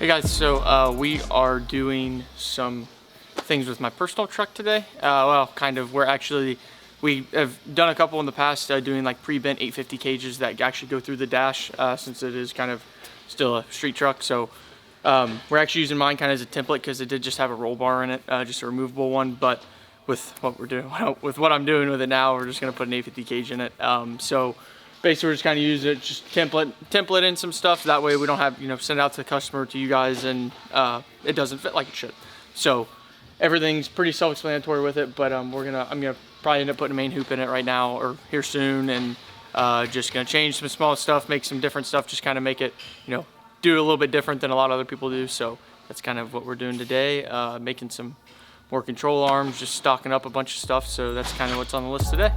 Hey guys, so we are doing some things with my personal truck today. Well, kind of. We have done a couple in the past, doing like pre-bent 850 cages that actually go through the dash, since it is kind of still a street truck. So we're actually using mine kind of as a template because it did just have a roll bar in it, just a removable one. But with what we're doing, with what I'm doing with it now, we're just gonna put an 850 cage in it. So basically, we're just kind of use it, just template in some stuff. That way, we don't have, send it out to the customer, to you guys, and it doesn't fit like it should. So everything's pretty self-explanatory with it. But I'm gonna probably end up putting a main hoop in it right now or here soon, and just gonna change some small stuff, make some different stuff, just kind of make it, do it a little bit different than a lot of other people do. So that's kind of what we're doing today. Making some more control arms, just stocking up a bunch of stuff. So that's kind of what's on the list today.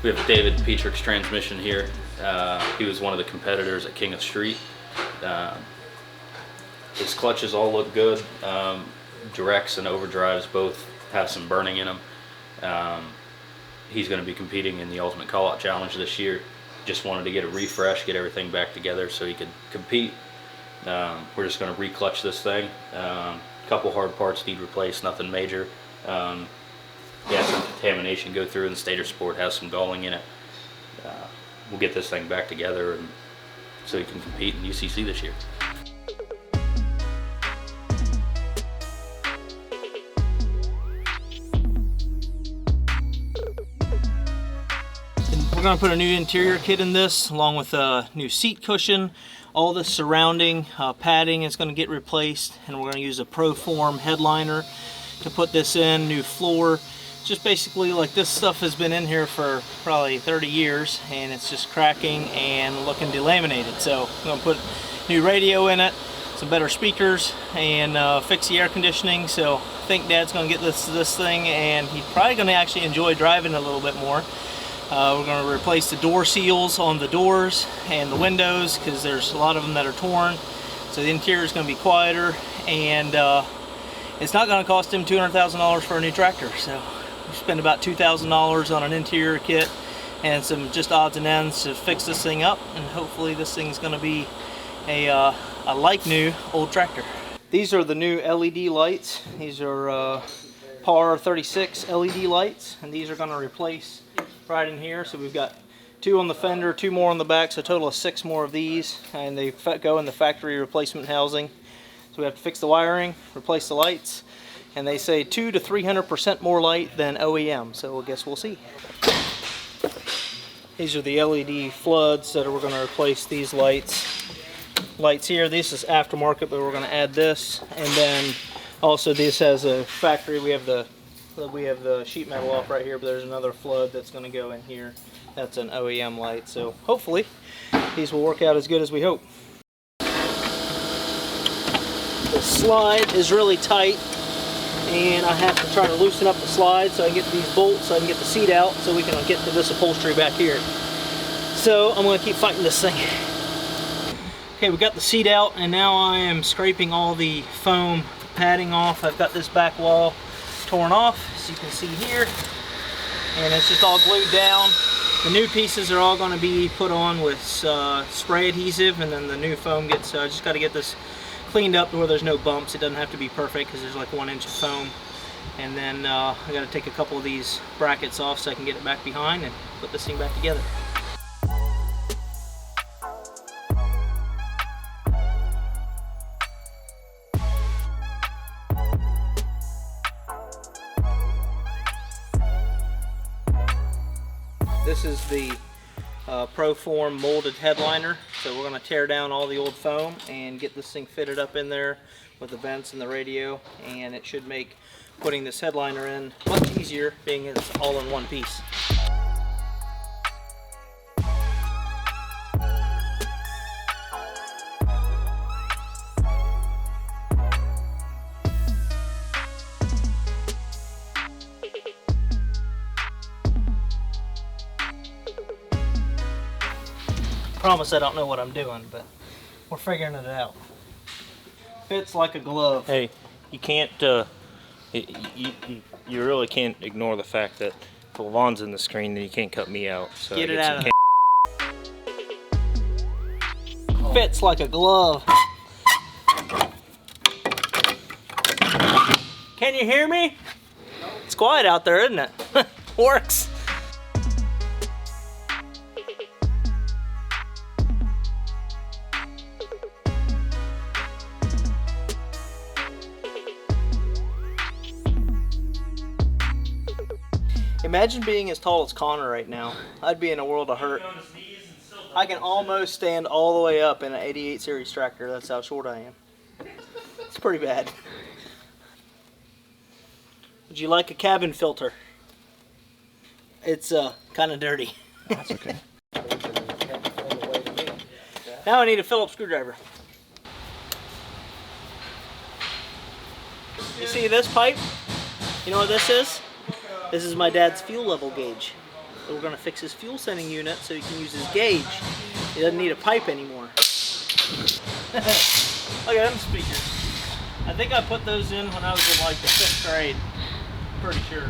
We have David Petrick's transmission here. He was one of the competitors at King of Street. His clutches all look good. Directs and overdrives both have some burning in them. He's going to be competing in the Ultimate Callout Challenge this year. Just wanted to get a refresh, get everything back together so he could compete. We're just going to re-clutch this thing. A couple hard parts need replaced, nothing major. Yeah, some contamination go through, and the stator support has some galling in it. We'll get this thing back together and so he can compete in UCC this year. We're going to put a new interior kit in this, along with a new seat cushion. All the surrounding padding is going to get replaced, and we're going to use a Proform headliner to put this in. New floor. Just basically, like, this stuff has been in here for probably 30 years and it's just cracking and looking delaminated. So I'm going to put new radio in it, some better speakers, and fix the air conditioning. So I think Dad's going to get this thing, and he's probably going to actually enjoy driving a little bit more. We're going to replace the door seals on the doors and the windows because there's a lot of them that are torn. So the interior is going to be quieter, and it's not going to cost him $200,000 for a new tractor. So we spent about $2,000 on an interior kit and some just odds and ends to fix this thing up, and hopefully this thing's going to be a like new old tractor. These are the new LED lights. These are PAR 36 LED lights, and these are going to replace right in here. So we've got 2 on the fender, 2 more on the back, so a total of 6 more of these, and they go in the factory replacement housing. So we have to fix the wiring, replace the lights, and they say 200 to 300% more light than OEM, so I guess we'll see. These are the LED floods that we're going to replace these lights here. This is aftermarket, but we're going to add this, and then also this has a factory. We have the sheet metal off right here, but there's another flood that's going to go in here. That's an OEM light, so hopefully these will work out as good as we hope. The slide is really tight, and I have to try to loosen up the slide so I can get these bolts, so I can get the seat out, so we can get to this upholstery back here. So I'm going to keep fighting this thing. Okay, we got the seat out, and now I am scraping all the foam padding off. I've got this back wall torn off, as you can see here, and it's just all glued down. The new pieces are all going to be put on with spray adhesive, and then the new foam gets, just got to get this cleaned up to where there's no bumps. It doesn't have to be perfect because there's like 1 inch of foam. And then I got to take a couple of these brackets off so I can get it back behind and put this thing back together. This is the Proform molded headliner. So we're going to tear down all the old foam and get this thing fitted up in there with the vents and the radio, and it should make putting this headliner in much easier, being it's all in one piece. promise I don't know what I'm doing, but we're figuring it out. Fits like a glove. Hey, you can't, you really can't ignore the fact that if Levon's in the screen, then you can't cut me out. So Get I it get out some of there. Fits like a glove. Can you hear me? It's quiet out there, isn't it? Works. Imagine being as tall as Connor right now. I'd be in a world of hurt. I can almost stand all the way up in an 88 series tractor. That's how short I am. It's pretty bad. Would you like a cabin filter? It's kind of dirty. That's okay. Now I need a Phillips screwdriver. You see this pipe? You know what this is? This is my dad's fuel level gauge. So we're gonna fix his fuel sending unit so he can use his gauge. He doesn't need a pipe anymore. Look at them speakers. I think I put those in when I was in like the 5th grade. Pretty sure.